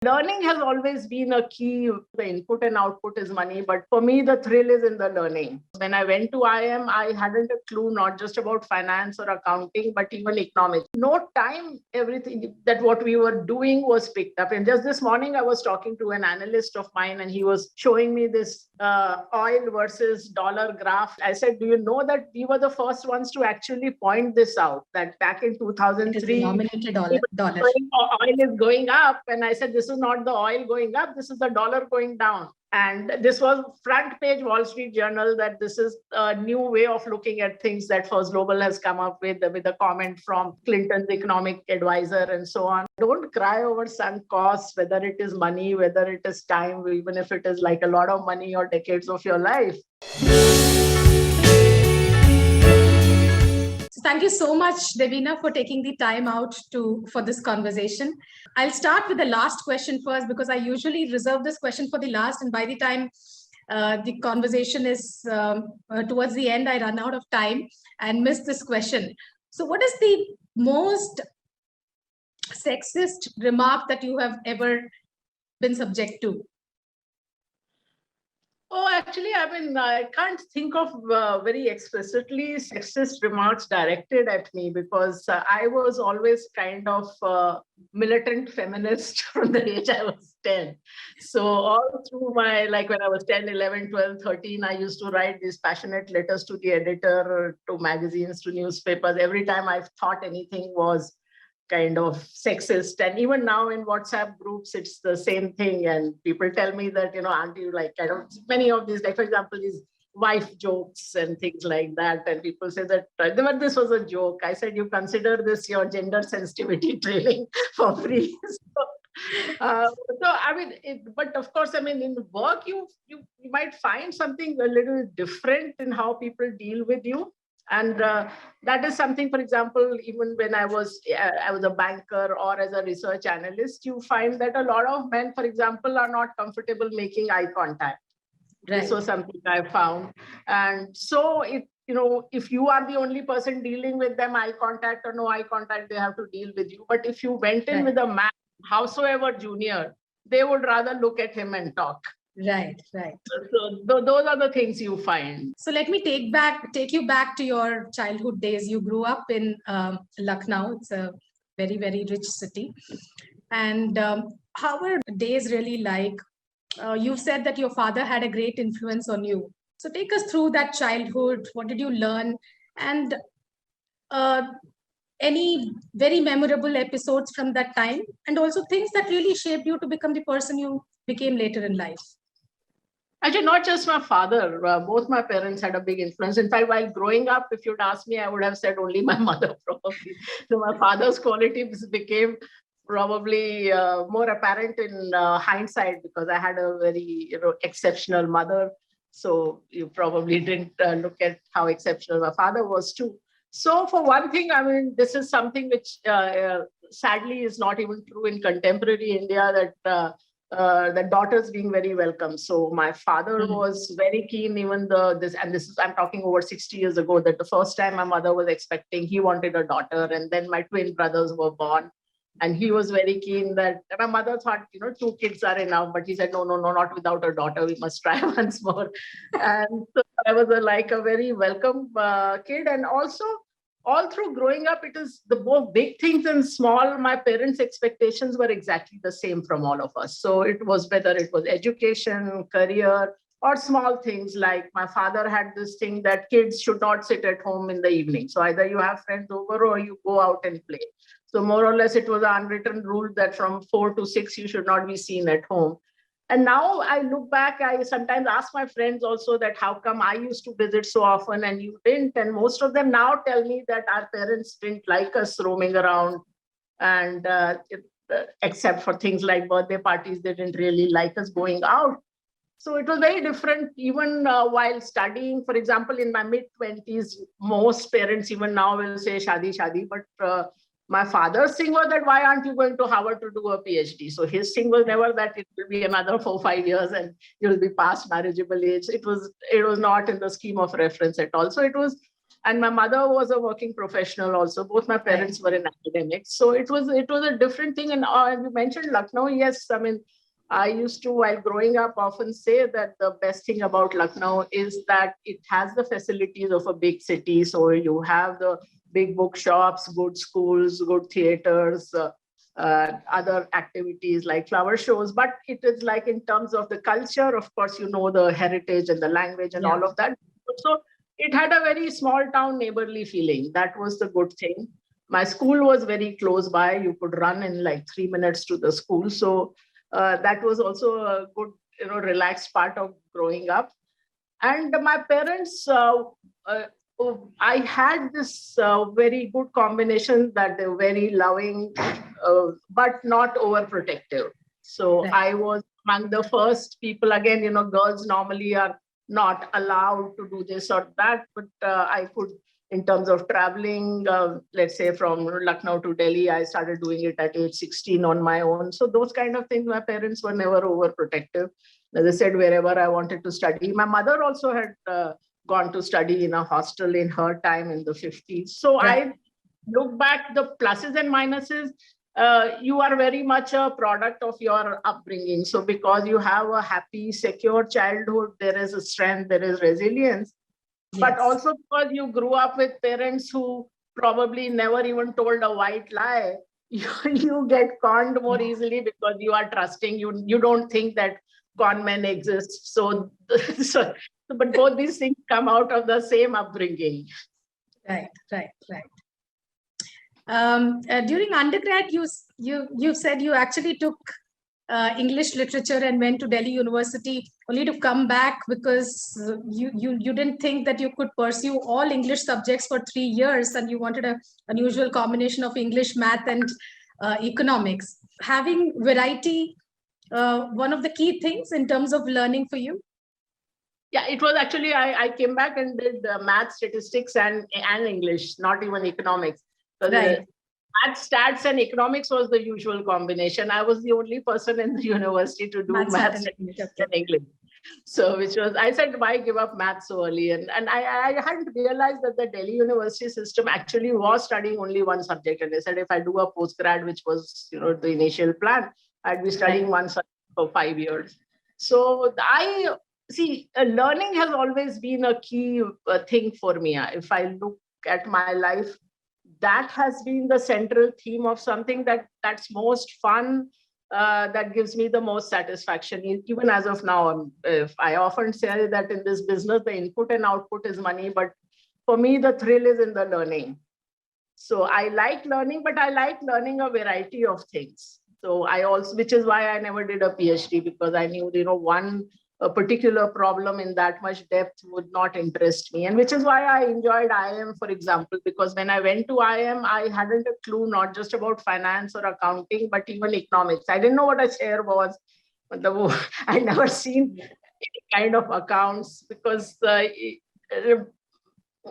Learning has always been a key. The input and output is money, but for me, the thrill is in the learning. When I went to IIM, I hadn't a clue, not just about finance or accounting, but even economics. No time, everything that what we were doing was picked up. And just this morning, I was talking to an analyst of mine, and he was showing me this oil versus dollar graph. I said, do you know that we were the first ones to actually point this out, that back in 2003, oil is going up. And I said, this is not the oil going up, this is the dollar going down. And this was front page Wall Street Journal, that this is a new way of looking at things that First Global has come up with a comment from Clinton's economic advisor and so on. Don't cry over sunk costs, whether it is money, whether it is time, even if it is like a lot of money or decades of your life. So thank you so much, Devina, for taking the time out for this conversation. I'll start with the last question first, because I usually reserve this question for the last, and by the time the conversation is towards the end, I run out of time and miss this question. So what is the most sexist remark that you have ever been subject to? Oh, actually, I can't think of very explicitly sexist remarks directed at me, because I was always kind of militant feminist from the age I was 10. So all through my, like when I was 10, 11, 12, 13, I used to write these passionate letters to the editor, to magazines, to newspapers. Every time I thought anything was kind of sexist. And even now in WhatsApp groups, it's the same thing. And people tell me that, aren't you like kind of many of these, like for example, these wife jokes and things like that. And people say that, but this was a joke. I said, you consider this your gender sensitivity training for free. But of course, in work, you might find something a little different in how people deal with you. And that is something, for example, even when I was a banker or as a research analyst, you find that a lot of men, for example, are not comfortable making eye contact. Right. This was something I found. And so if you are the only person dealing with them, eye contact or no eye contact, they have to deal with you. But if you went in with a man, howsoever junior, they would rather look at him and talk. Right. So those are the things you find. So let me take you back to your childhood days. You grew up in Lucknow. It's a very, very rich city. And how were days really like? You said that your father had a great influence on you. So take us through that childhood. What did you learn? And any very memorable episodes from that time, and also things that really shaped you to become the person you became later in life? Actually, not just my father, both my parents had a big influence. In fact, while growing up, if you'd asked me, I would have said only my mother, probably. So my father's qualities became probably more apparent in hindsight, because I had a very exceptional mother. So you probably didn't look at how exceptional my father was too. So for one thing, this is something which sadly is not even true in contemporary India, that the daughters being very welcome. So my father was very keen, even I'm talking over 60 years ago, that the first time my mother was expecting, he wanted a daughter, and then my twin brothers were born. And he was very keen that, my mother thought, 2 kids are enough, but he said, no, not without a daughter, we must try once more. And so I was a very welcome kid. And also, all through growing up, it is the both big things and small. My parents' expectations were exactly the same from all of us. So it was whether it was education, career, or small things like my father had this thing that kids should not sit at home in the evening. So either you have friends over or you go out and play. So more or less, it was an unwritten rule that from 4 to 6, you should not be seen at home. And now I look back, I sometimes ask my friends also that how come I used to visit so often and you didn't? And most of them now tell me that our parents didn't like us roaming around, and except for things like birthday parties, they didn't really like us going out. So it was very different even while studying. For example, in my mid-20s, most parents even now will say shadi, shadi, but my father's thing was that, why aren't you going to Harvard to do a PhD? So his thing was never that it will be another 4-5 years and you'll be past marriageable age. It was not in the scheme of reference at all. So it was And my mother was a working professional also. Both my parents were in academics. So it was a different thing. And you mentioned Lucknow. Yes, I mean, I used to, while growing up, often say that the best thing about Lucknow is that it has the facilities of a big city. So you have the big bookshops, good schools, good theaters, other activities like flower shows. But it is like in terms of the culture, of course, you know, the heritage and the language and all of that. So it had a very small town neighborly feeling. That was the good thing. My school was very close by. You could run in like 3 minutes to the school. So that was also a good, relaxed part of growing up. And my parents, I had this very good combination that they're very loving, but not overprotective. So I was among the first people. Again, girls normally are not allowed to do this or that, but I could, in terms of traveling, let's say from Lucknow to Delhi, I started doing it at age 16 on my own. So those kind of things, my parents were never overprotective. As I said, wherever I wanted to study. My mother also had gone to study in a hostel in her time in the 50s. So I look back, the pluses and minuses, you are very much a product of your upbringing. So because you have a happy, secure childhood, there is a strength, there is resilience. But also because you grew up with parents who probably never even told a white lie, you get conned more easily because you are trusting. You don't think that con men exist. So, but both these things come out of the same upbringing. Right. During undergrad, you said you actually took English literature and went to Delhi University only to come back because you didn't think that you could pursue all English subjects for 3 years, and you wanted an unusual combination of English, math, and economics. Having variety, one of the key things in terms of learning for you? Yeah, it was actually, I came back and did math, statistics, and English, not even economics. So math, stats, and economics was the usual combination. I was the only person in the university to do math, statistics, and English. So which was, I said, why give up math so early? And I hadn't realized that the Delhi University system actually was studying only one subject. And they said, if I do a postgrad, which was, the initial plan, I'd be studying one subject for 5 years. So I see, learning has always been a key thing for me. If I look at my life, that has been the central theme of something that's most fun, that gives me the most satisfaction. Even as of now, if I often say that in this business, the input and output is money, but for me, the thrill is in the learning. So I like learning, but I like learning a variety of things. So I also, which is why I never did a PhD, because I knew, a particular problem in that much depth would not interest me. And which is why I enjoyed IIM, for example, because when I went to IIM, I hadn't a clue, not just about finance or accounting, but even economics. I didn't know what a share was. I never seen any kind of accounts, because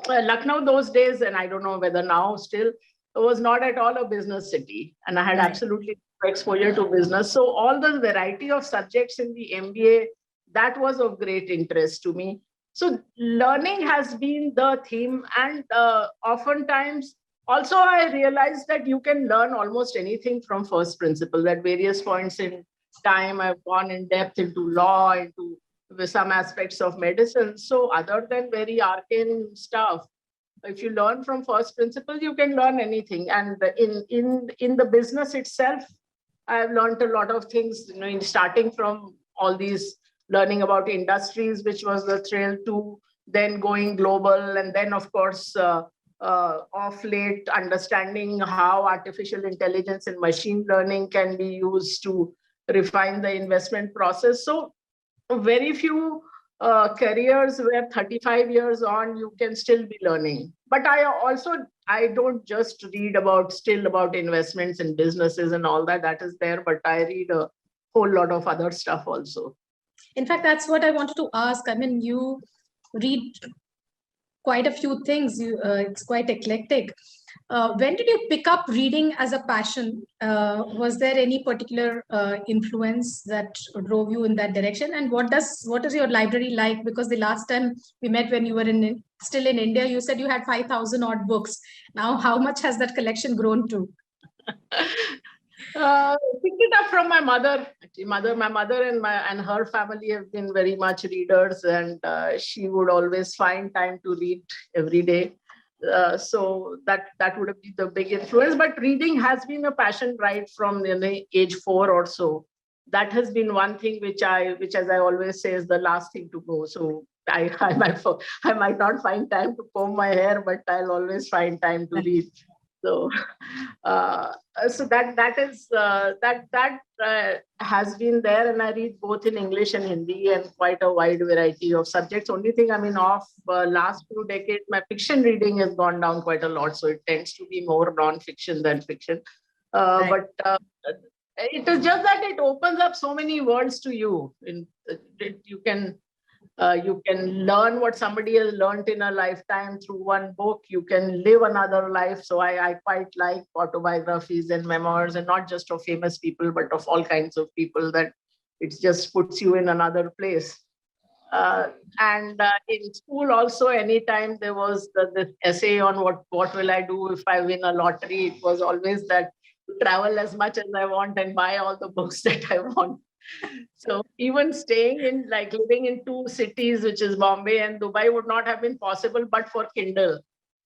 Lucknow those days, and I don't know whether now still, was not at all a business city. And I had absolutely no exposure to business. So all the variety of subjects in the MBA, that was of great interest to me. So learning has been the theme. And oftentimes, also I realized that you can learn almost anything from first principles. At various points in time, I've gone in depth into law, into some aspects of medicine. So other than very arcane stuff, if you learn from first principles, you can learn anything. And in the business itself, I've learned a lot of things, in starting from all these learning about industries, which was the thrill, to then going global. And then, of course, of late, understanding how artificial intelligence and machine learning can be used to refine the investment process. So very few careers where 35 years on, you can still be learning. But I don't just read about investments and businesses and all that. That is there, but I read a whole lot of other stuff also. In fact, that's what I wanted to ask. I mean, you read quite a few things. It's quite eclectic. When did you pick up reading as a passion? Was there any particular influence that drove you in that direction? And what is your library like? Because the last time we met, when you were in still in India. You said you had 5,000 odd books. Now, how much has that collection grown to? Picked it up from my mother. Actually, my mother and her family have been very much readers, and she would always find time to read every day. So that would have been the big influence. But reading has been a passion right from age 4 or so. That has been one thing which, as I always say, is the last thing to go. So I might not find time to comb my hair, but I'll always find time to read. So, so that has been there, and I read both in English and Hindi, and quite a wide variety of subjects. Only thing, I mean, of last few decades, my fiction reading has gone down quite a lot, so it tends to be more non-fiction than fiction. Right. But it is just that it opens up so many worlds to you. You can learn what somebody has learned in a lifetime through one book. You can live another life. So I quite like autobiographies and memoirs, and not just of famous people, but of all kinds of people, that it just puts you in another place. And in school also, anytime there was this essay on what will I do if I win a lottery, it was always that travel as much as I want and buy all the books that I want. So even staying in, like living in two cities, which is Bombay and Dubai, would not have been possible but for Kindle,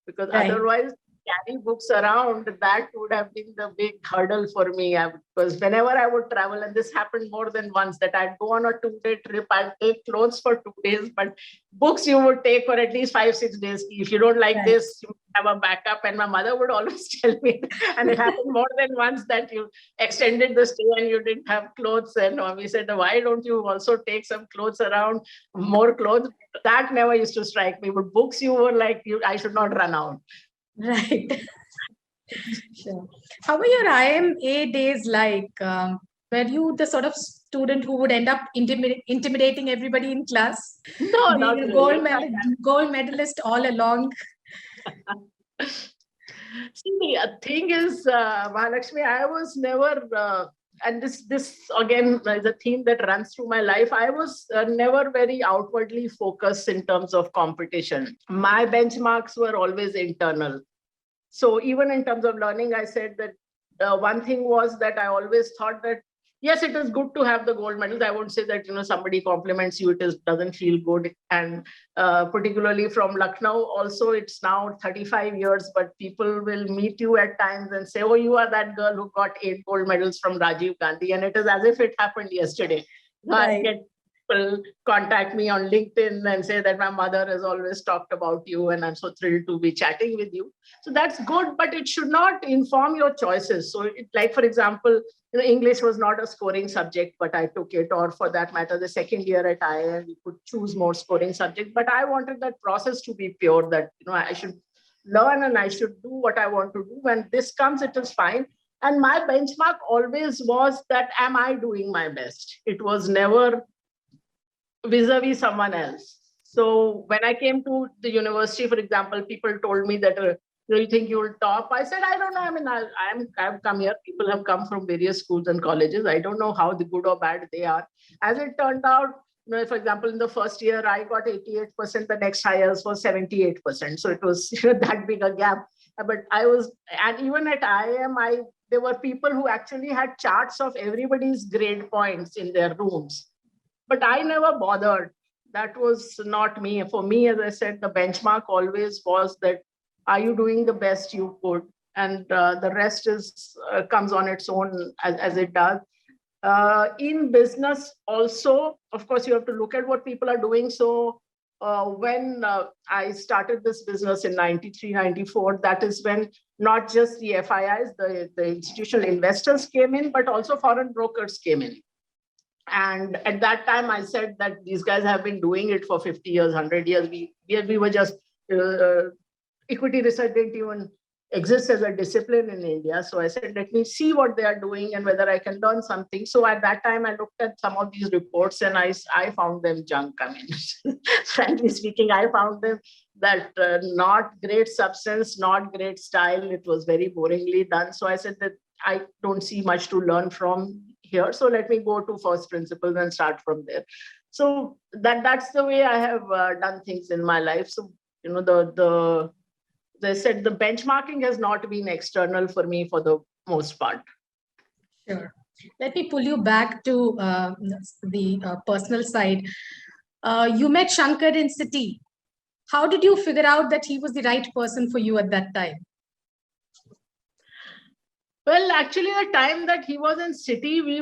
because Right. otherwise carry books around, that would have been the big hurdle for me. Because whenever I would travel, and this happened more than once, that I'd go on a 2-day trip, I'd take clothes for 2 days, but books you would take for at least 5-6 days. If you don't like Right. this, you have a backup. And my mother would always tell me, and it happened more than once, that you extended the stay and you didn't have clothes. And we said, why don't you also take some clothes around, more clothes? That never used to strike me. But books, you were like, I should not run out. Right. Sure. How were your IMA days like? Were you the sort of student who would end up intimidating everybody in class? No, Being not a really. gold medalist all along? See, the thing is, Mahalakshmi, I was never, and this again is a theme that runs through my life. I was never very outwardly focused in terms of competition. My benchmarks were always internal. So even in terms of learning, I said that one thing was that I always thought that, yes, it is good to have the gold medals. I won't say that, somebody compliments you, doesn't feel good. And particularly from Lucknow, also, it's now 35 years, but people will meet you at times and say, oh, you are that girl who got 8 gold medals from Rajiv Gandhi. And it is as if it happened yesterday. Right. I get people contact me on LinkedIn and say that my mother has always talked about you, and I'm so thrilled to be chatting with you. So that's good, but it should not inform your choices. So like, for example, English was not a scoring subject, but I took it, or for that matter, the second year at IIM, you could choose more scoring subjects. But I wanted that process to be pure, that, I should learn and I should do what I want to do. When this comes, it is fine. And my benchmark always was that, am I doing my best? It was never vis-a-vis someone else. So when I came to the university, for example, people told me that, you think you will top? I said, I don't know. I mean, I've come here. People have come from various schools and colleges. I don't know how the good or bad they are. As it turned out, for example, in the first year, I got 88%. The next highest was 78%. So it was that big a gap. But I was, and even at IIM, there were people who actually had charts of everybody's grade points in their rooms. But I never bothered. That was not me. For me, as I said, the benchmark always was that, are you doing the best you could? And the rest comes on its own as it does. In business also, of course, you have to look at what people are doing. So when I started this business in 93, 94, that is when not just the FIIs, the institutional investors came in, but also foreign brokers came in. And at that time, I said that these guys have been doing it for 50 years, 100 years. We were just, equity research didn't even exist as a discipline in India. So I said, let me see what they are doing and whether I can learn something. So at that time, I looked at some of these reports and I found them junk. I mean, frankly speaking, I found them that not great substance, not great style. It was very boringly done. So I said that I don't see much to learn from here. So let me go to first principles and start from there. So that's the way I have done things in my life. So they said the benchmarking has not been external for me for the most part. Sure. Let me pull you back to the personal side. You met Shankar in City. How did you figure out that he was the right person for you at that time? Well, actually, the time that he was in City, we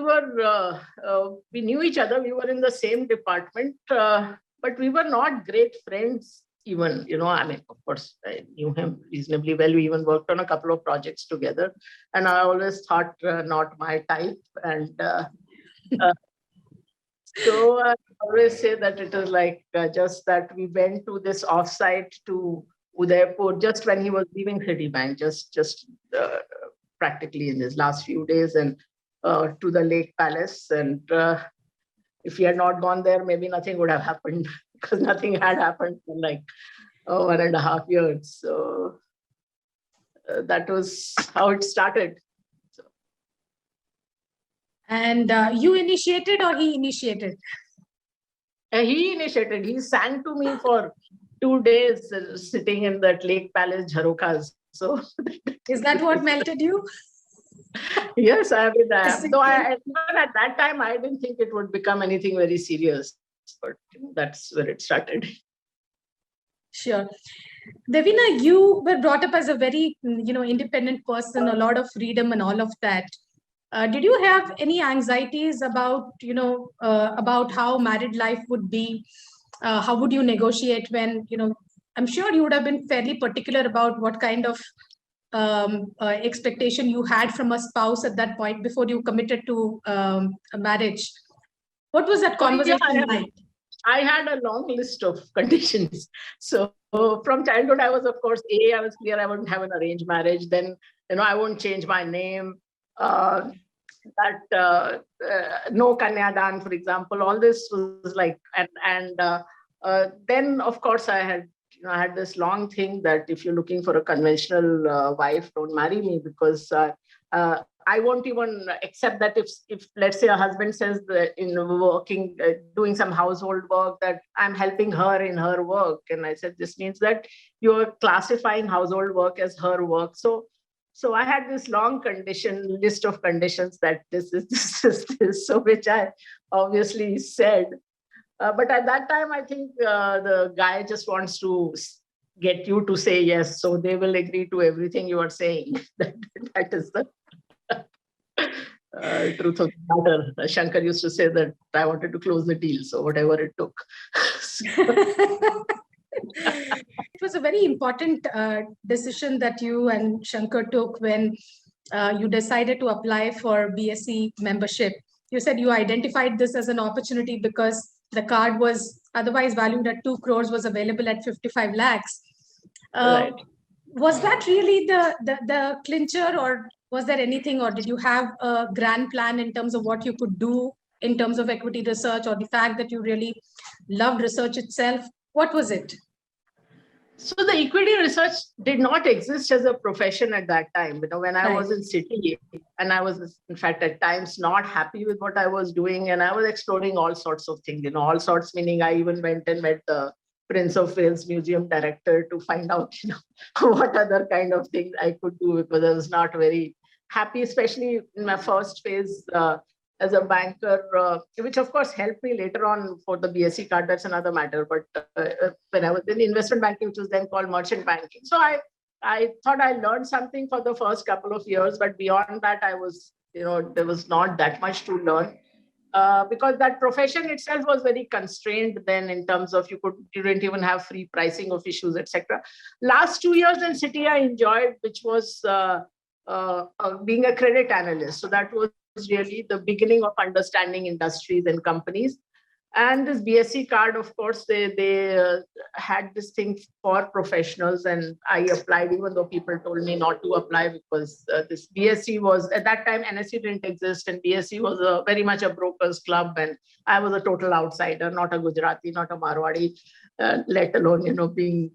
knew each other. We were in the same department, but we were not great friends even. I mean, of course, I knew him reasonably well. We even worked on a couple of projects together. And I always thought not my type. And so I always say that it is like just that we went to this offsite to Udaipur just when he was leaving Citibank, just practically in his last few days, and to the Lake Palace. And if he had not gone there, maybe nothing would have happened because nothing had happened for like 1.5 years. So that was how it started. So. And you initiated or he initiated? He initiated. He sang to me for 2 days sitting in that Lake Palace Jharokas. So is that what melted you? Yes, I mean, though even at that time, I didn't think it would become anything very serious, but that's where it started. Sure. Devina, you were brought up as a very, independent person, a lot of freedom and all of that. Did you have any anxieties about, about how married life would be? How would you negotiate when, I'm sure you would have been fairly particular about what kind of expectation you had from a spouse at that point before you committed to a marriage. What was that conversation like? I had a long list of conditions. So from childhood, I was, of course, I was clear I wouldn't have an arranged marriage. Then, I wouldn't change my name. No Kanyadan, for example. All this was like, and then, of course, I had this long thing that if you're looking for a conventional wife, don't marry me, because I won't even accept that if let's say a husband says that in working, doing some household work, that I'm helping her in her work. And I said, this means that you're classifying household work as her work. So I had this long list of conditions that this is this. So which I obviously said. But at that time, I think the guy just wants to get you to say yes. So they will agree to everything you are saying. That is the truth of the matter. Shankar used to say that I wanted to close the deal. So whatever it took. It was a very important decision that you and Shankar took when you decided to apply for BSc membership. You said you identified this as an opportunity because the card was otherwise valued at 2 crores, was available at 55 lakhs. Right. Was that really the clincher, or was there anything, or did you have a grand plan in terms of what you could do in terms of equity research, or the fact that you really loved research itself? What was it? So the equity research did not exist as a profession at that time. When I was in City, and I was, in fact, at times not happy with what I was doing, and I was exploring all sorts of things. All sorts meaning I even went and met the Prince of Wales Museum director to find out, what other kind of things I could do, because I was not very happy, especially in my first phase as a banker, which of course helped me later on for the BSc card. That's another matter. But when I was in investment banking, which was then called merchant banking, so I thought I learned something for the first couple of years, but beyond that, I was, there was not that much to learn. Because that profession itself was very constrained then in terms of you didn't even have free pricing of issues, etc. Last 2 years in City I enjoyed, which was being a credit analyst. So that was really the beginning of understanding industries and companies. And this BSc card, of course, they had this thing for professionals, and I applied, even though people told me not to apply, because this BSc was, at that time, NSE didn't exist, and BSc was very much a broker's club, and I was a total outsider, not a Gujarati, not a Marwadi, let alone, being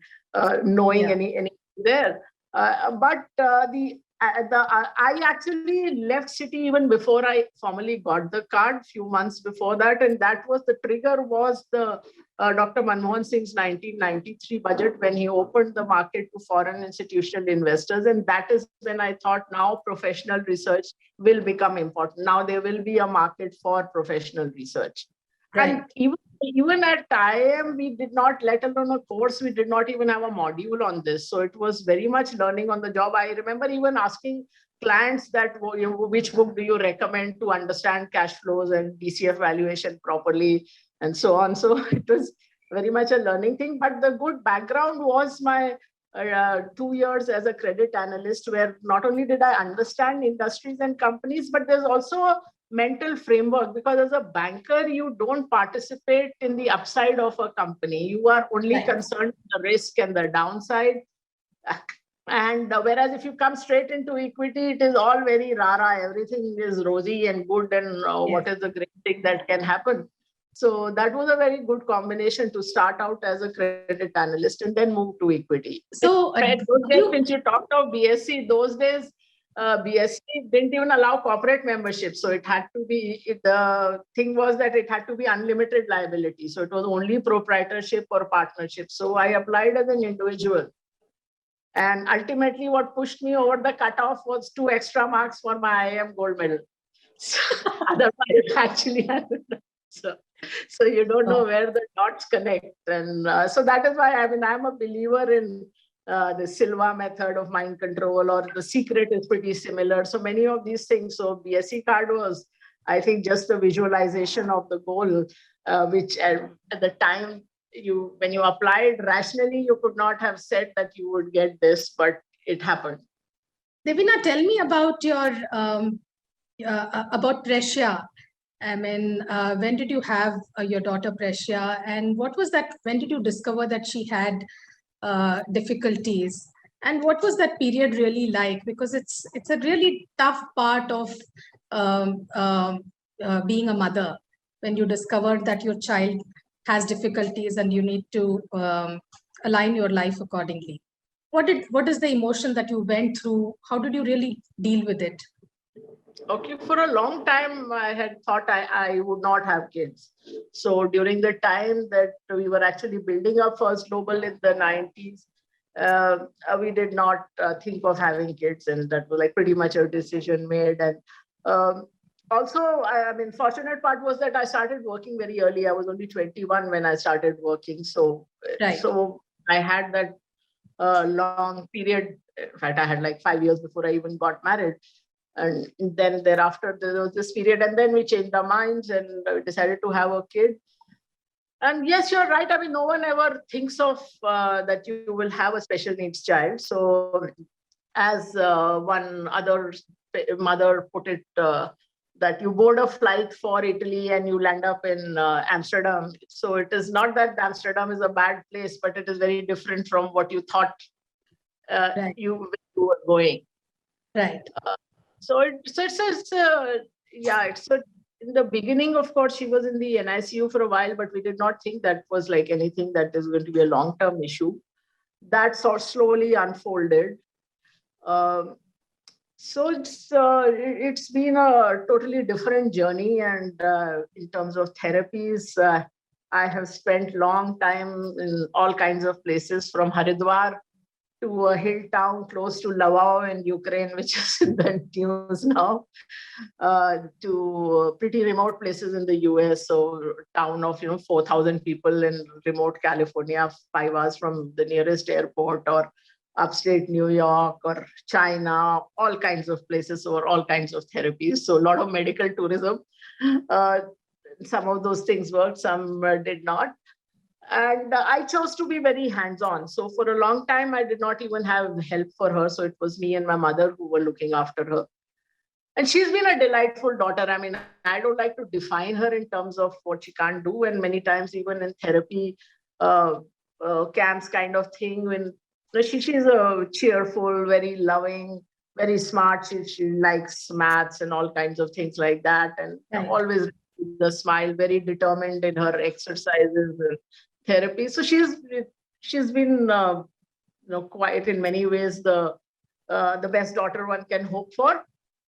knowing any there. But the I actually left City even before I formally got the card, few months before that. And that was the trigger was the Dr. Manmohan Singh's 1993 budget when he opened the market to foreign institutional investors. And that is when I thought now professional research will become important. Now there will be a market for professional research. Right. And even at IIM, we did not, let alone a course, we did not even have a module on this. So it was very much learning on the job. I remember even asking clients that which book do you recommend to understand cash flows and DCF valuation properly and so on. So it was very much a learning thing. But the good background was my 2 years as a credit analyst, where not only did I understand industries and companies, but there's also a mental framework, because as a banker, you don't participate in the upside of a company. You are only concerned with the risk and the downside. And whereas if you come straight into equity, it is all very rara. Everything is rosy and good, and what is the great thing that can happen. So that was a very good combination to start out as a credit analyst and then move to equity. So since you talked of BSc, those days, BSc didn't even allow corporate membership. So it had to be, the thing was that it had to be unlimited liability. So it was only proprietorship or partnership. So I applied as an individual. And ultimately what pushed me over the cutoff was 2 extra marks for my IIM gold medal. So otherwise, actually, so you don't know where the dots connect. And so that is why, I mean, I'm a believer in the Silva method of mind control, or the secret is pretty similar. So many of these things. So BSc card was, I think, just a visualization of the goal, which at the time when you applied rationally, you could not have said that you would get this, but it happened. Devina, tell me about your about Pressure. I mean, when did you have your daughter Pressure, and what was that? When did you discover that she had difficulties, and what was that period really like? Because it's a really tough part of being a mother, when you discover that your child has difficulties and you need to align your life accordingly. What is the emotion that you went through? How did you really deal with it? Okay, for a long time, I had thought I would not have kids. So during the time that we were actually building up First Global in the 90s, we did not think of having kids. And that was like pretty much a decision made. And also, I mean, fortunate part was that I started working very early. I was only 21 when I started working. So I had that long period. In fact, I had like 5 years before I even got married. And then thereafter, there was this period, and then we changed our minds and decided to have a kid. And yes, you're right. I mean, no one ever thinks of that you will have a special needs child. So as one other mother put it, that you board a flight for Italy and you land up in Amsterdam. So it is not that Amsterdam is a bad place, but it is very different from what you thought you were going. Right. So in the beginning, of course, she was in the NICU for a while, but we did not think that was like anything that is going to be a long-term issue. That sort of slowly unfolded. So it's been a totally different journey. And in terms of therapies, I have spent long time in all kinds of places, from Haridwar to a hill town close to Lvov in Ukraine, which is in the news now, to pretty remote places in the US. So town of 4,000 people in remote California, 5 hours from the nearest airport, or upstate New York or China, all kinds of places, or all kinds of therapies. So a lot of medical tourism. Some of those things worked, some did not. And I chose to be very hands-on. So for a long time, I did not even have help for her. So it was me and my mother who were looking after her. And she's been a delightful daughter. I mean, I don't like to define her in terms of what she can't do. And many times, even in therapy camps kind of thing, when she's a cheerful, very loving, very smart. She likes maths and all kinds of things like that. And always with a smile, very determined in her exercises, therapy. So she's been quite in many ways the the best daughter one can hope for.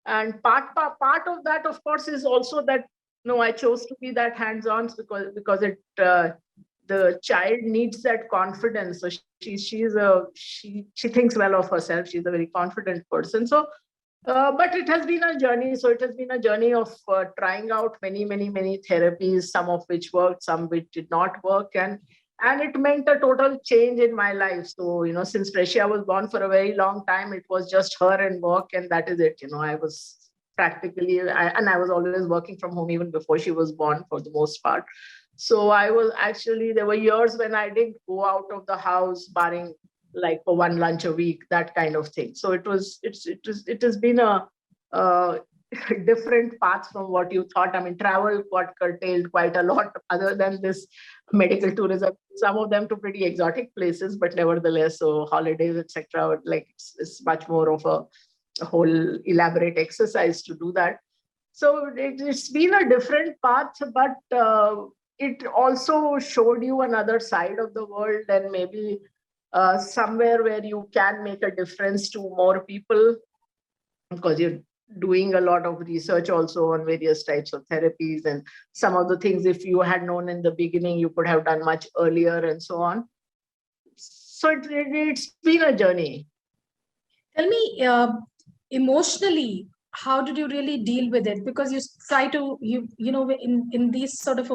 And part of that, of course, is also that no, I chose to be that hands-on because it the child needs that confidence. So she thinks well of herself. She's a very confident person. So, but it has been a journey. So it has been a journey of trying out many therapies, some of which worked, some which did not work, and it meant a total change in my life. So, since Prashia was born for a very long time, it was just her and work, and that is it. I was practically, and I was always working from home even before she was born for the most part. So I was actually, there were years when I didn't go out of the house, barring like for one lunch a week, that kind of thing. So it has been a different path from what you thought. I mean, travel got curtailed quite a lot other than this medical tourism, some of them to pretty exotic places, but nevertheless, so holidays, etc. Like it's much more of a whole elaborate exercise to do that. So it's been a different path, but it also showed you another side of the world, and maybe somewhere where you can make a difference to more people, because you're doing a lot of research also on various types of therapies, and some of the things, if you had known in the beginning, you could have done much earlier and so on. So it's been a journey. Tell me, emotionally, how did you really deal with it? Because you try to, in these sort of,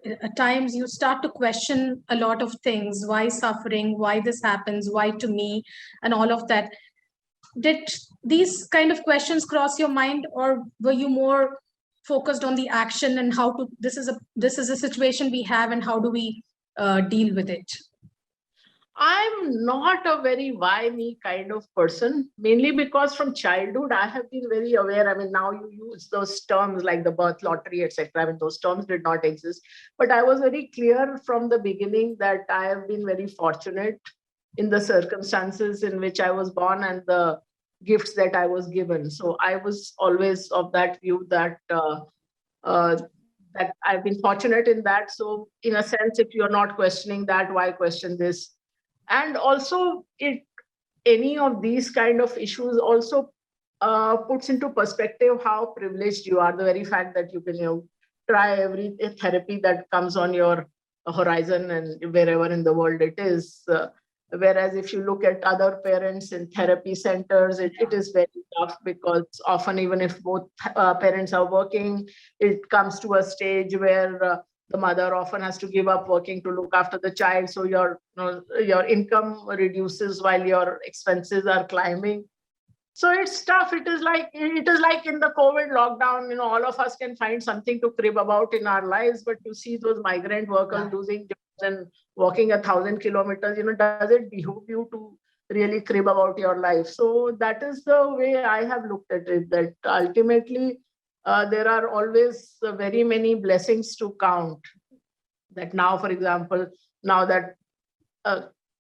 at times you start to question a lot of things. Why suffering? Why this happens? Why to me? And all of that. Did these kind of questions cross your mind, or were you more focused on the action and how to, this is a situation we have and how do we deal with it? I'm not a very why me kind of person, mainly because from childhood, I have been very aware. I mean, now you use those terms like the birth lottery, etc. I mean, those terms did not exist. But I was very clear from the beginning that I have been very fortunate in the circumstances in which I was born and the gifts that I was given. So I was always of that view that that I've been fortunate in that. So in a sense, if you're not questioning that, why question this? And also, any of these kind of issues also puts into perspective how privileged you are. The very fact that you can try every therapy that comes on your horizon and wherever in the world it is. Whereas if you look at other parents in therapy centers, it is very tough, because often, even if both parents are working, it comes to a stage where the mother often has to give up working to look after the child. So your income reduces while your expenses are climbing. So it's tough. It is like in the COVID lockdown, all of us can find something to crib about in our lives, but you see those migrant workers losing jobs and walking 1,000 kilometers, does it behoove you to really crib about your life? So that is the way I have looked at it, that ultimately there are always very many blessings to count. That now, for example, now that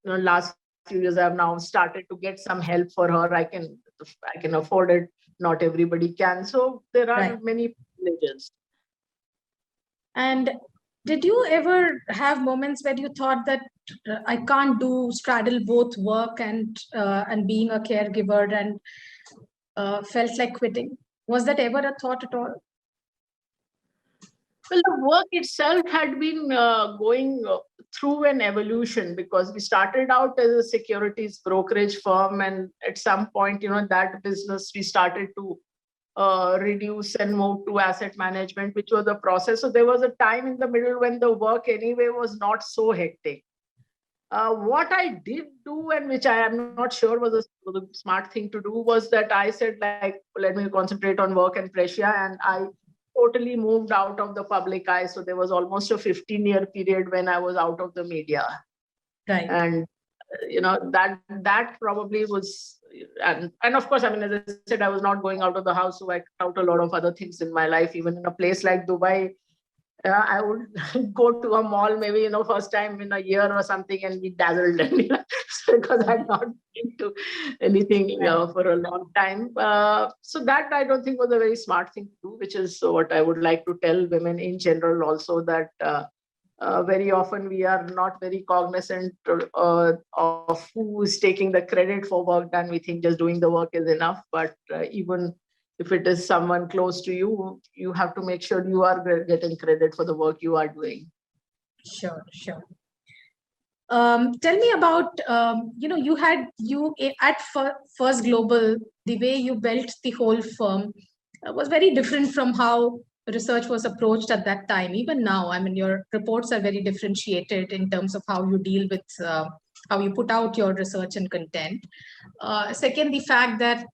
last few years I have now started to get some help for her, I can afford it. Not everybody can. So there are many privileges. And did you ever have moments where you thought that I can't straddle both work and being a caregiver, and felt like quitting? Was that ever a thought at all? Well, the work itself had been going through an evolution, because we started out as a securities brokerage firm, and at some point, that business we started to reduce and move to asset management, which was a process. So there was a time in the middle when the work anyway was not so hectic. What I did do, and which I am not sure was the smart thing to do, was that I said, like, let me concentrate on work and Prashia, and I totally moved out of the public eye. So there was almost a 15-year period when I was out of the media. Right. And that probably was, and of course, I mean, as I said, I was not going out of the house, so I cut out a lot of other things in my life. Even in a place like Dubai, I would go to a mall maybe, first time in a year or something, and be dazzled, because I'd not been to anything for a long time. So that I don't think was a very smart thing to do, which is what I would like to tell women in general also, that Very often we are not very cognizant of who is taking the credit for work done. We think just doing the work is enough, but even if it is someone close to you, you have to make sure you are getting credit for the work you are doing. Sure, sure. Tell me about, you at First Global, the way you built the whole firm was very different from how research was approached at that time. Even now, I mean, your reports are very differentiated in terms of how you deal with, how you put out your research and content. Second, the fact that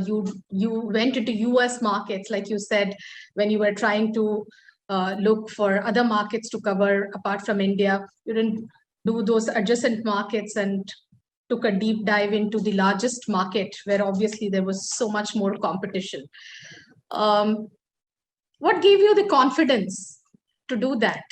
you went into US markets, like you said, when you were trying to look for other markets to cover apart from India. You didn't do those adjacent markets and took a deep dive into the largest market where obviously there was so much more competition. What gave you the confidence to do that?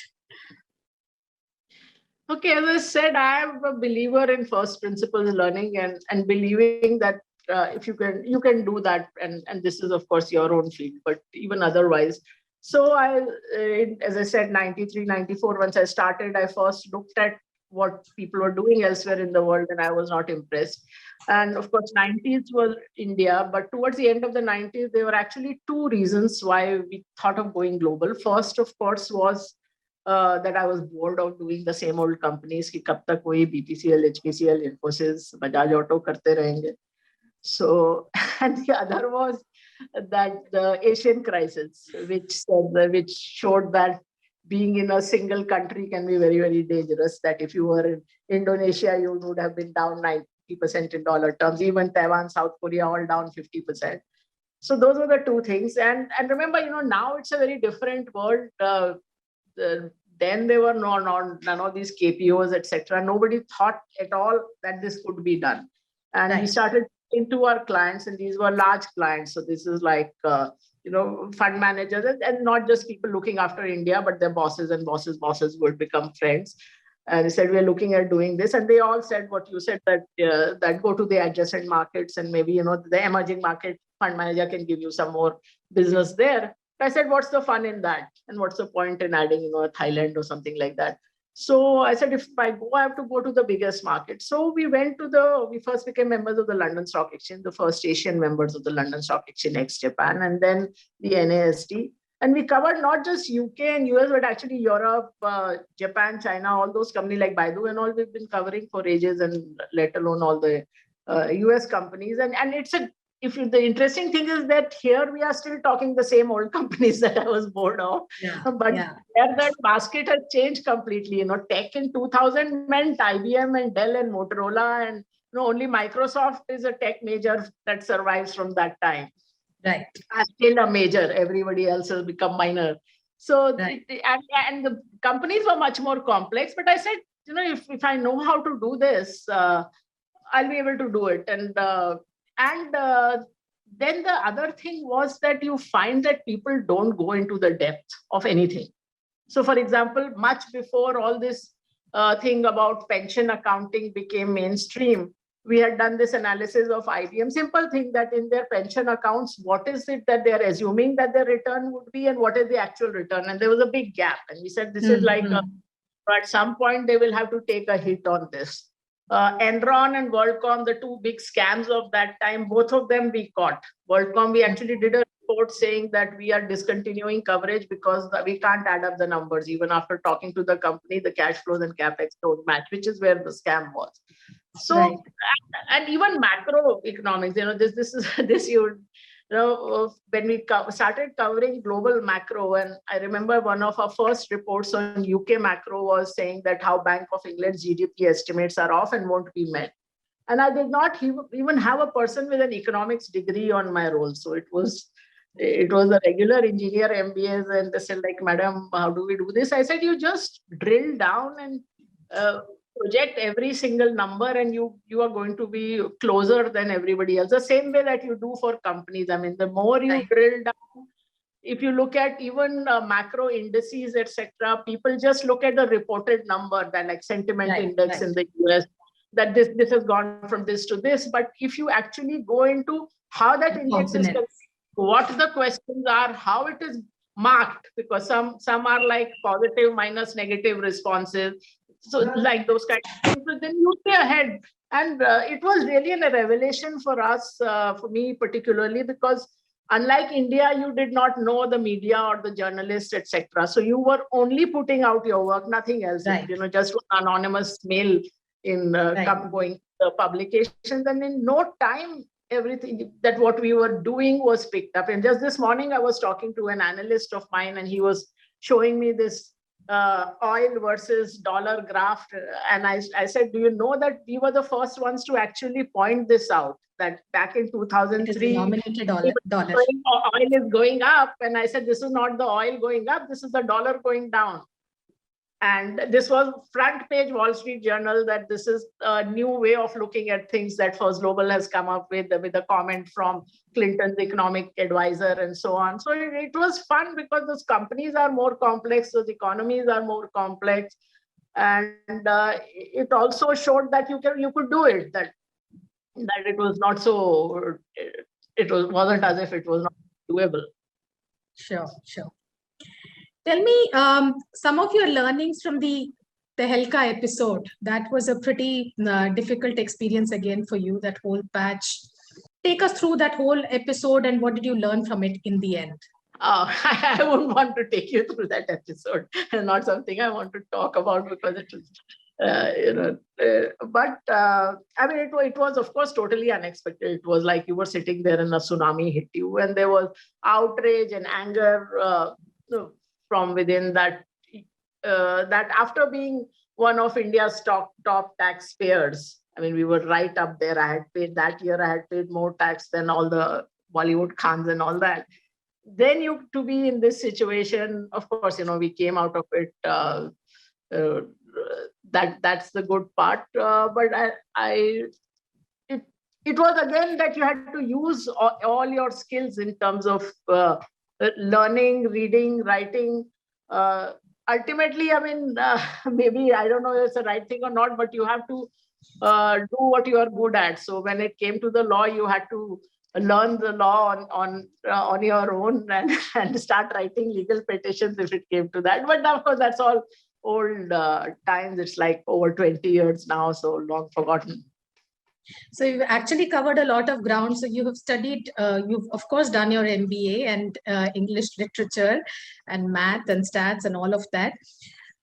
Okay, as I said, I am a believer in first principles learning and believing that if you can do that, and this is of course your own field, but even otherwise. So as I said, 93, 94, once I started, I first looked at what people were doing elsewhere in the world, and I was not impressed. And of course, 90s was India, but towards the end of the 90s, there were actually two reasons why we thought of going global. First, of course, was that I was bored of doing the same old companies. Ki kab tak wohi BPCL, HPCL, Infosys, Bajaj Auto karte rahenge. So, and the other was that the Asian crisis, which showed that being in a single country can be very, very dangerous. That if you were in Indonesia, you would have been down 90% in dollar terms. Even Taiwan, South Korea, all down 50%. So those were the two things. And remember, now it's a very different world. Then there were none of these KPOs, etc. Nobody thought at all that this could be done. And we started into our clients, and these were large clients. So this is like, fund managers, and not just people looking after India, but their bosses and bosses would become friends. And they said, we're looking at doing this. And they all said what you said, that go to the adjacent markets, and maybe, the emerging market fund manager can give you some more business there. I said, what's the fun in that? And what's the point in adding, Thailand or something like that? So I said, if I go, I have to go to the biggest market. So we first became members of the London Stock Exchange, the first Asian members of the London Stock Exchange ex-Japan, and then the NASD. And we covered not just UK and US, but actually Europe, Japan, China, all those companies like Baidu and all we've been covering for ages, and let alone all the US companies. And it's the interesting thing is that here we are still talking the same old companies that I was bored of, but there that basket has changed completely. Tech in 2000 meant IBM and Dell and Motorola, and only Microsoft is a tech major that survives from that time. Right. I'm still a major. Everybody else has become minor. So, and the companies were much more complex. But I said, if I know how to do this, I'll be able to do it. And then the other thing was that you find that people don't go into the depth of anything. So, for example, much before all this thing about pension accounting became mainstream, we had done this analysis of IBM. Simple thing that in their pension accounts, what is it that they're assuming that their return would be, and what is the actual return? And there was a big gap. And we said, this is like, at some point, they will have to take a hit on this. Enron and WorldCom, the two big scams of that time, both of them we caught. WorldCom, we actually did a report saying that we are discontinuing coverage because we can't add up the numbers. Even after talking to the company, the cash flows and capex don't match, which is where the scam was. So, and even macroeconomics, when we started covering global macro, and I remember one of our first reports on UK macro was saying that how Bank of England's GDP estimates are off and won't be met. And I did not even have a person with an economics degree on my roll. So it was a regular engineer MBAs, and they said, like, madam, how do we do this? I said, you just drill down and project every single number, and you are going to be closer than everybody else. The same way that you do for companies. I mean, the more you drill down, if you look at even macro indices, etc., people just look at the reported number, that like sentiment index in the US, that this has gone from this to this. But if you actually go into how that index is, what the questions are, how it is marked, because some are like positive minus negative responses. So like those kind of things, but then you stay ahead. And it was really a revelation for us, for me particularly, because unlike India, you did not know the media or the journalists, etc. So you were only putting out your work, nothing else. Right. Just anonymous mail in going the publications, and in no time everything that what we were doing was picked up. And just this morning, I was talking to an analyst of mine, and he was showing me this oil versus dollar graph. And I said, do you know that we were the first ones to actually point this out, that back in 2003, dollar. Oil is going up. And I said, this is not the oil going up, this is the dollar going down. And this was front page Wall Street Journal, that this is a new way of looking at things that First Global has come up with a comment from Clinton's economic advisor and so on. So it was fun, because those companies are more complex, those economies are more complex. And it also showed that you could do it, that it was not so, wasn't as if it was not doable. Sure. Tell me some of your learnings from the Tehelka episode. That was a pretty difficult experience again for you, that whole patch. Take us through that whole episode, and what did you learn from it in the end? I wouldn't want to take you through that episode. It's not something I want to talk about, because it was, but I mean, it was of course totally unexpected. It was like you were sitting there and a tsunami hit you, and there was outrage and anger from within that after being one of India's top taxpayers. I mean, we were right up there. I had paid more tax than all the Bollywood Khans and all that. Then to be in this situation, of course, we came out of it. That's the good part. But it was again that you had to use all your skills in terms of learning, reading, writing. Ultimately, I mean, maybe I don't know if it's the right thing or not, but you have to do what you are good at. So when it came to the law, you had to learn the law on your own, and start writing legal petitions if it came to that. But of course, that's all old times. It's like over 20 years now, so long forgotten. So you've actually covered a lot of ground. So you have studied, you've of course done your MBA and English literature and math and stats and all of that.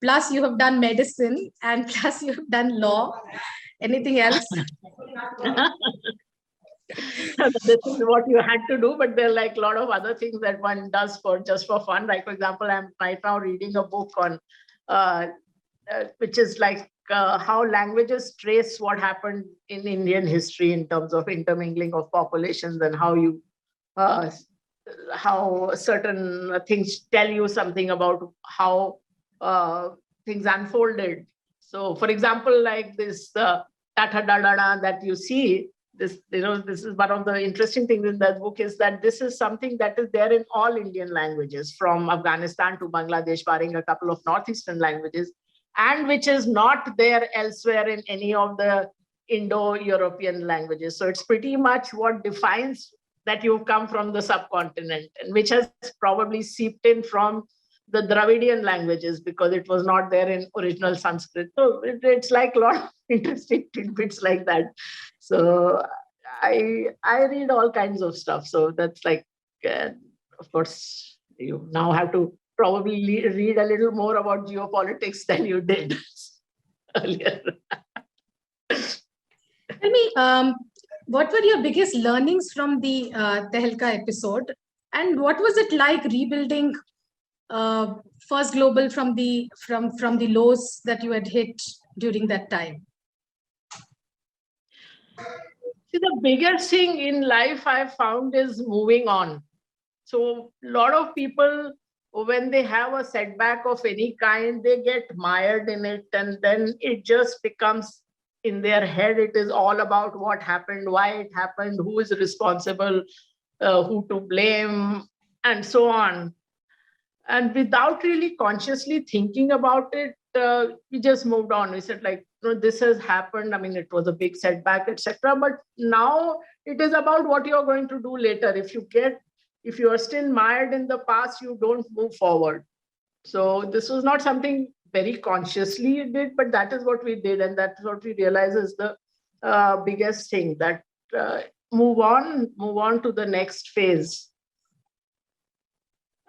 Plus you have done medicine, and plus you have done law. Anything else? This is what you had to do, but there are like a lot of other things that one does just for fun. Like, for example, I'm right now reading a book on, which is like how languages trace what happened in Indian history in terms of intermingling of populations, and how certain things tell you something about how things unfolded. So, for example, like this Tata Dadana that you see, this is one of the interesting things in that book, is that this is something that is there in all Indian languages, from Afghanistan to Bangladesh, barring a couple of Northeastern languages, and which is not there elsewhere in any of the Indo-European languages. So it's pretty much what defines that you've come from the subcontinent, and which has probably seeped in from the Dravidian languages, because it was not there in original Sanskrit. So it's like a lot of interesting tidbits like that. So I read all kinds of stuff. So that's like, of course, you now have to probably read a little more about geopolitics than you did earlier. Tell me, what were your biggest learnings from the Tehelka episode, and what was it like rebuilding First Global from the lows that you had hit during that time? See, the biggest thing in life I've found is moving on. So a lot of people, when they have a setback of any kind, they get mired in it, and then it just becomes in their head. It is all about what happened, why it happened, who is responsible, who to blame, and so on. And without really consciously thinking about it, we just moved on. We said, like, this has happened. I mean, it was a big setback, etc. But now it is about what you're going to do later. If you get if you are still mired in the past, you don't move forward. So this was not something very consciously did, but that is what we did. And that's what we realize is the biggest thing, that move on to the next phase.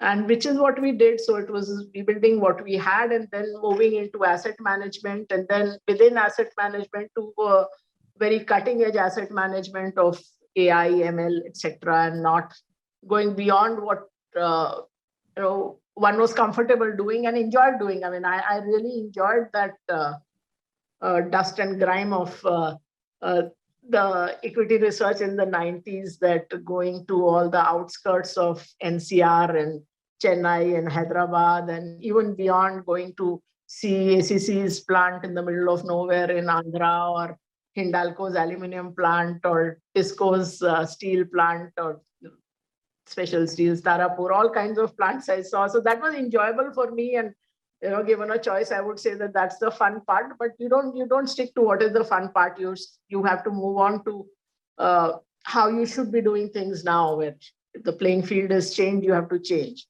And which is what we did. So it was rebuilding what we had and then moving into asset management, and then within asset management to very cutting edge asset management of AI, ML, etc., and not going beyond what one was comfortable doing and enjoyed doing. I mean, I really enjoyed that dust and grime of the equity research in the 90s, that going to all the outskirts of NCR and Chennai and Hyderabad, and even beyond, going to see ACC's plant in the middle of nowhere in Andhra, or Hindalco's aluminum plant, or Tisco's steel plant, or Special Steels, Tarapur, all kinds of plants I saw. So that was enjoyable for me. And given a choice, I would say that that's the fun part. But you don't stick to what is the fun part. You have to move on to how you should be doing things now. Where if the playing field has changed, you have to change.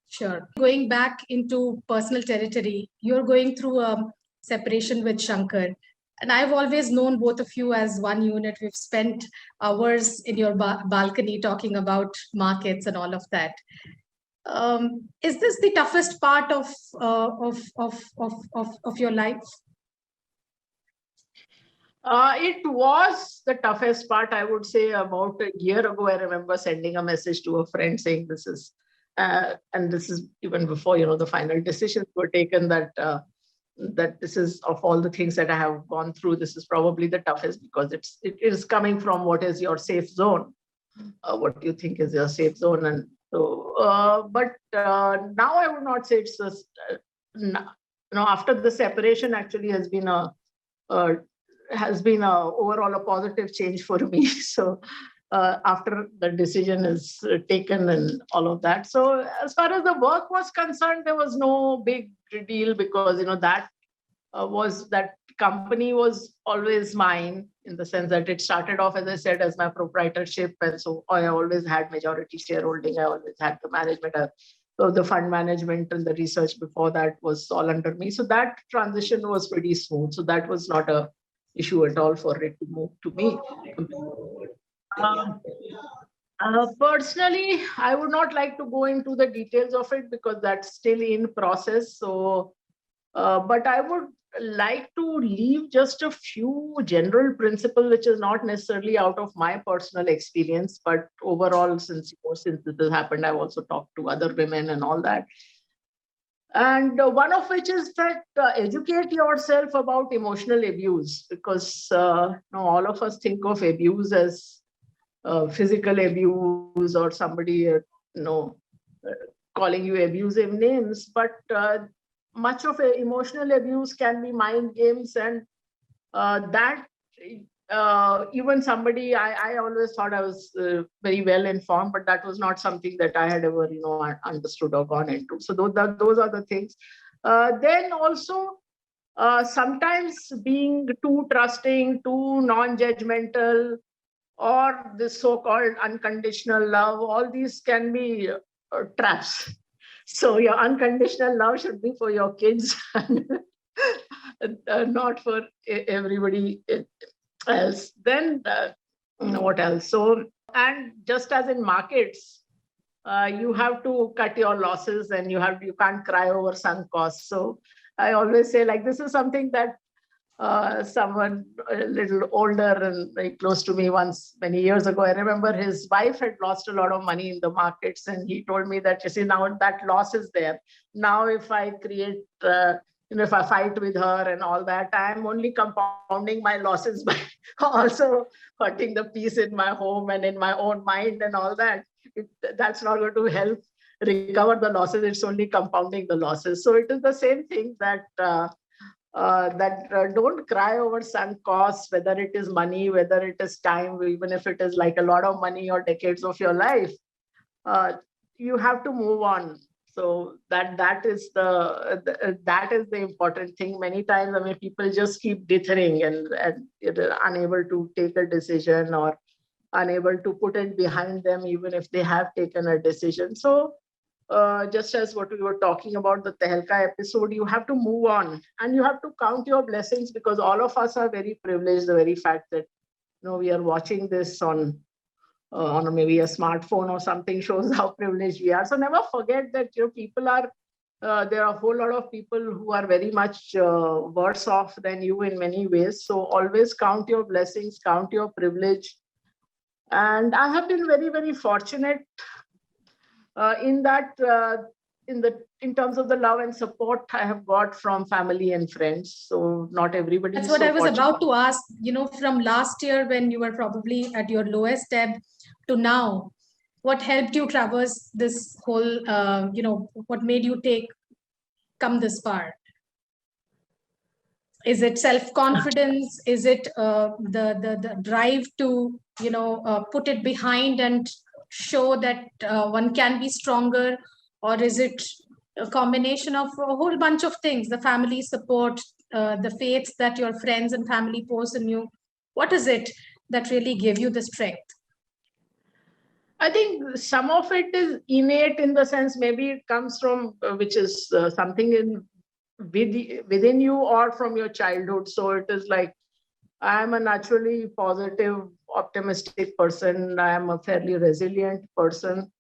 Sure. Going back into personal territory, you're going through a separation with Shankar. And I've always known both of you as one unit. We've spent hours in your balcony talking about markets and all of that. Is this the toughest part of your life? It was the toughest part, I would say. About a year ago, I remember sending a message to a friend saying this is, and this is even before the final decisions were taken, that this is, of all the things that I have gone through, this is probably the toughest, because it is coming from what is your safe zone, what you think is your safe zone. And so, but now I would not say it's just, after the separation actually has been overall a positive change for me. So after the decision is taken and all of that. So as far as the work was concerned, there was no big deal, because that company was always mine, in the sense that it started off, as I said, as my proprietorship, and so I always had majority shareholding. I always had the management. So the fund management and the research before that was all under me. So that transition was pretty smooth. So that was not a issue at all for it to move to me. Personally, I would not like to go into the details of it, because that's still in process. So, but I would like to leave just a few general principles, which is not necessarily out of my personal experience, but overall, since this has happened, I've also talked to other women and all that. And one of which is that educate yourself about emotional abuse, because all of us think of abuse as physical abuse, or somebody calling you abusive names, but much of emotional abuse can be mind games, and that even somebody, I always thought I was very well informed, but that was not something that I had ever understood or gone into. So those are the things. Then also sometimes being too trusting, too non-judgmental, or this so-called unconditional love, all these can be traps. So your unconditional love should be for your kids, not for everybody else. Then what else? So, and just as in markets, you have to cut your losses, and you can't cry over sunk costs. So I always say, like, this is something that someone a little older and very close to me once, many years ago, I remember his wife had lost a lot of money in the markets, and he told me that, you see, now that loss is there. Now if I create, if I fight with her and all that, I'm only compounding my losses by also hurting the peace in my home and in my own mind and all that. That's not going to help recover the losses. It's only compounding the losses. So it is the same thing that don't cry over sunk costs, whether it is money, whether it is time, even if it is like a lot of money or decades of your life. You have to move on. So that is the important thing. Many times, people just keep dithering and unable to take a decision, or unable to put it behind them, even if they have taken a decision. So just as what we were talking about the Tehelka episode, you have to move on and you have to count your blessings, because all of us are very privileged. The very fact that we are watching this on maybe a smartphone or something shows how privileged we are. So never forget that people are there are a whole lot of people who are very much worse off than you in many ways. So always count your blessings, count your privilege. And I have been very, very fortunate in that, in terms of the love and support I have got from family and friends. So not everybody. That's is what so I was fortunate. about to ask. From last year when you were probably at your lowest ebb to now, what helped you traverse this whole? What made you come this far? Is it self-confidence? Is it the drive to put it behind and show that one can be stronger, or is it a combination of a whole bunch of things? The family support, the faith that your friends and family pose in you. What is it that really gave you the strength? I think some of it is innate, in the sense maybe it comes from which is something within you or from your childhood. So it is like, I am a naturally positive, optimistic person. I am a fairly resilient person.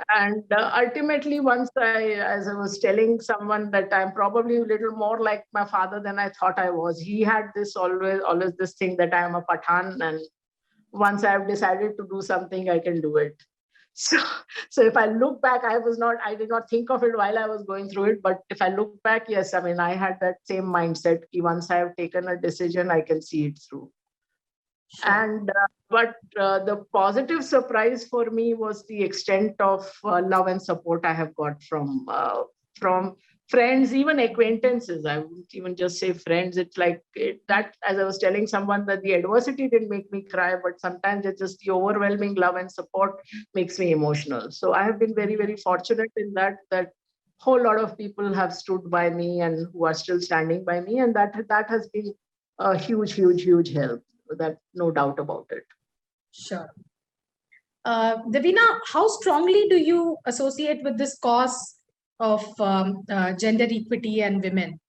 And ultimately, as I was telling someone, that I'm probably a little more like my father than I thought I was. He had this always this thing that I am a Pathan, and once I've decided to do something, I can do it. So, if I look back, I did not think of it while I was going through it. But if I look back, yes, I mean, I had that same mindset. Once I have taken a decision, I can see it through. Sure. And but the positive surprise for me was the extent of love and support I have got from friends, even acquaintances. I wouldn't even just say friends. It's like that, as I was telling someone, that the adversity didn't make me cry, but sometimes it's just the overwhelming love and support makes me emotional. So I have been very, very fortunate in that whole lot of people have stood by me and who are still standing by me, and that has been a huge, huge, huge help. That no doubt about it. Sure. Devina, how strongly do you associate with this cause of gender equity and women?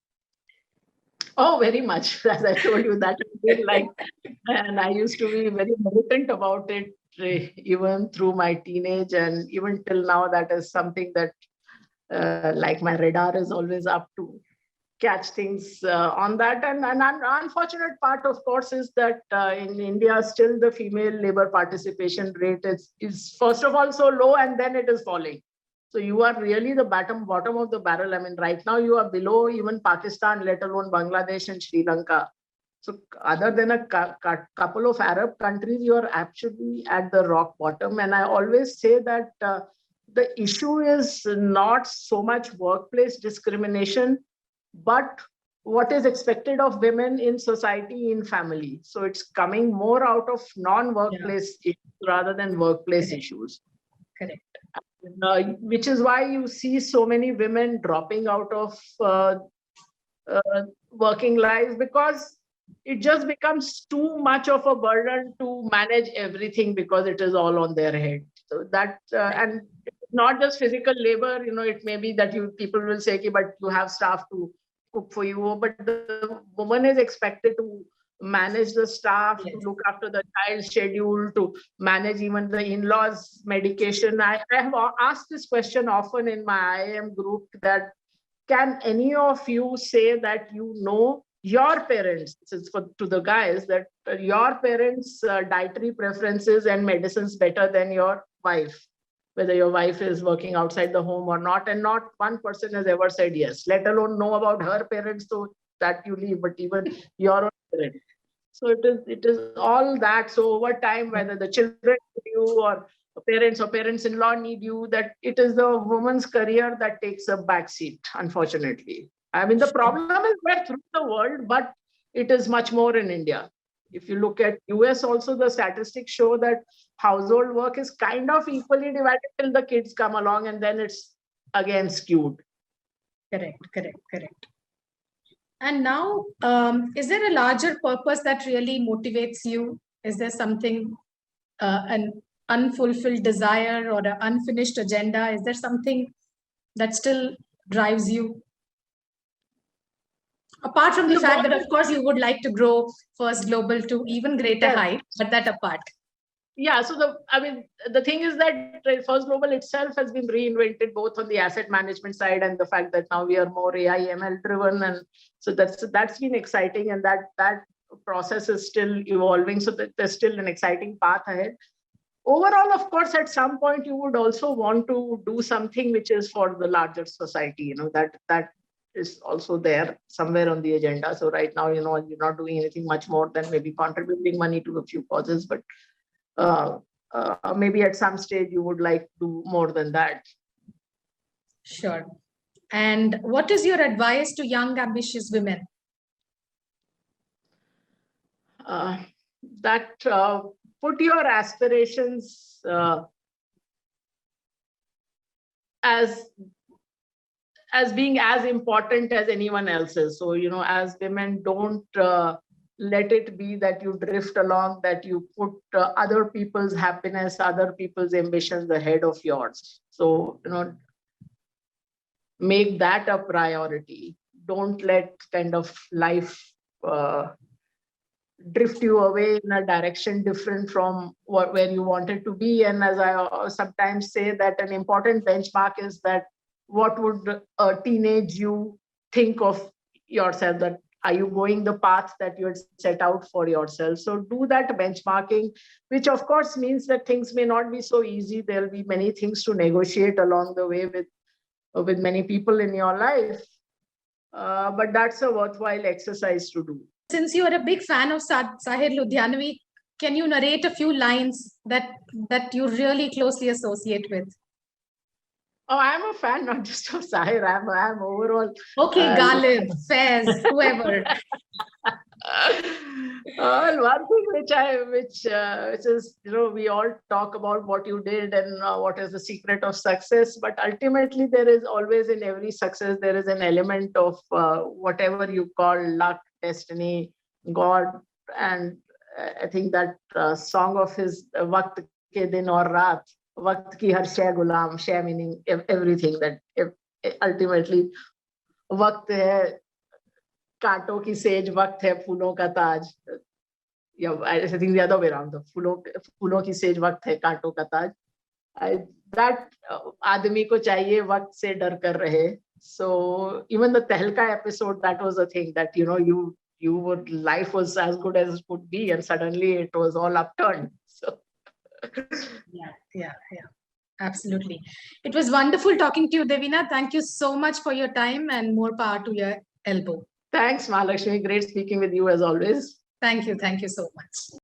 Oh, very much. As I told you, that has been like, and I used to be very militant about it, even through my teenage, and even till now, that is something that, like, my radar is always up to catch things on that. And an unfortunate part, of course, is that in India, still the female labor participation rate is first of all so low, and then it is falling. So you are really the bottom of the barrel. I mean, right now you are below even Pakistan, let alone Bangladesh and Sri Lanka. So other than a couple of Arab countries, you are actually at the rock bottom. And I always say that the issue is not so much workplace discrimination, but what is expected of women in society, in family. So it's coming more out of non-workplace issues rather than workplace issues. Correct. Which is why you see so many women dropping out of working life, because it just becomes too much of a burden to manage everything, because it is all on their head. So that and not just physical labor, it may be that people will say, okay, but you have staff to cook for you, but the woman is expected to manage the staff, to look after the child's schedule, to manage even the in-laws' medication. I have asked this question often in my IIM group, that can any of you say that your parents, to the guys, that your parents' dietary preferences and medicines better than your wife, whether your wife is working outside the home or not, and not one person has ever said yes, let alone know about her parents, so that you leave, but even your own parents. So it is all that. So over time, whether the children need you or parents-in-law need you, that it is the woman's career that takes a backseat, unfortunately. I mean, the problem is there through the world, but it is much more in India. If you look at US also, the statistics show that household work is kind of equally divided till the kids come along, and then it's again skewed. Correct. And now, is there a larger purpose that really motivates you? Is there something an unfulfilled desire or an unfinished agenda? Is there something that still drives you? Apart from the fact that, of course, you would like to grow First Global to even greater height, but that apart. Yeah, so the thing is that First Global itself has been reinvented both on the asset management side and the fact that now we are more AI ML driven, and so that's been exciting, and that process is still evolving. So there's still an exciting path ahead. Overall, of course, at some point you would also want to do something which is for the larger society. That is also there somewhere on the agenda. So right now, you're not doing anything much more than maybe contributing money to a few causes, but maybe at some stage you would like to do more than that. Sure. And what is your advice to young, ambitious women? That put your aspirations as being as important as anyone else's. So, as women, don't let it be that you drift along, that you put other people's happiness, other people's ambitions ahead of yours. So, make that a priority. Don't let kind of life drift you away in a direction different from where you wanted to be. And as I sometimes say, that an important benchmark is that what would a teenage you think of yourself, that are you going the path that you had set out for yourself? So do that benchmarking, which of course means that things may not be so easy. There'll be many things to negotiate along the way with many people in your life. But that's a worthwhile exercise to do. Since you are a big fan of Sahir Ludhianvi, can you narrate a few lines that you really closely associate with? Oh, I'm a fan not just of Sahir. I'm overall. Okay, Ghalib, Faiz, whoever. One thing which is, we all talk about what you did and what is the secret of success, but ultimately there is always, in every success, there is an element of whatever you call luck, destiny, God. And I think that song of his, Waqt ke din aur raat, Waqt ki har shay gulam, shay meaning everything, that ultimately Waqt hai, कांटों की says, वक्त है फूलों का ताज, या I think the other way around, फूलों की says, वक्त है कांटों का ताज. That आदमी को चाहिए वक्त से डर कर रहे. So even the Tehelka episode, that was a thing that life was as good as it could be, and suddenly it was all upturned. So yeah, absolutely. It was wonderful talking to you, Devina. Thank you so much for your time, and more power to your elbow. Thanks, Mahalakshmi. Great speaking with you as always. Thank you so much.